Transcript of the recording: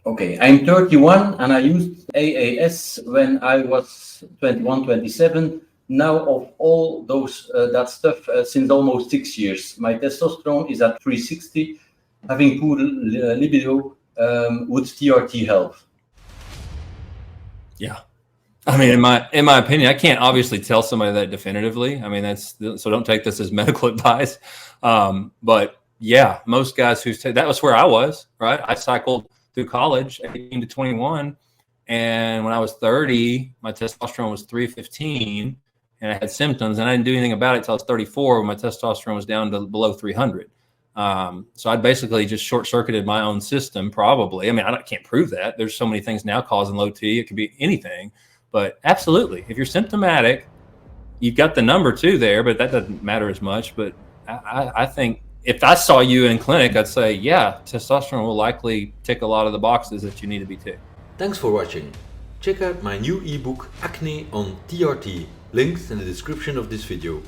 Okay, I'm 31 and I used AAS when I was 21, 27. Now, of all those that stuff, since almost 6 years, my testosterone is at 360. Having poor libido, would TRT help? Yeah. I mean, in my opinion, I can't obviously tell somebody that definitively. I mean, so don't take this as medical advice. But yeah, most guys that was where I was, right? I cycled through college, 18 to 21. And when I was 30, my testosterone was 315 and I had symptoms and I didn't do anything about it until I was 34 when my testosterone was down to below 300. So I basically just short circuited my own system, probably. I mean, I can't prove that. There's so many things now causing low T. It could be anything. But absolutely, if you're symptomatic, you've got the number two there, but that doesn't matter as much. But I think if I saw you in clinic, I'd say, yeah, testosterone will likely tick a lot of the boxes that you need to be ticked. Thanks for watching. Check out my new ebook Acne on TRT, linked in the description of this video.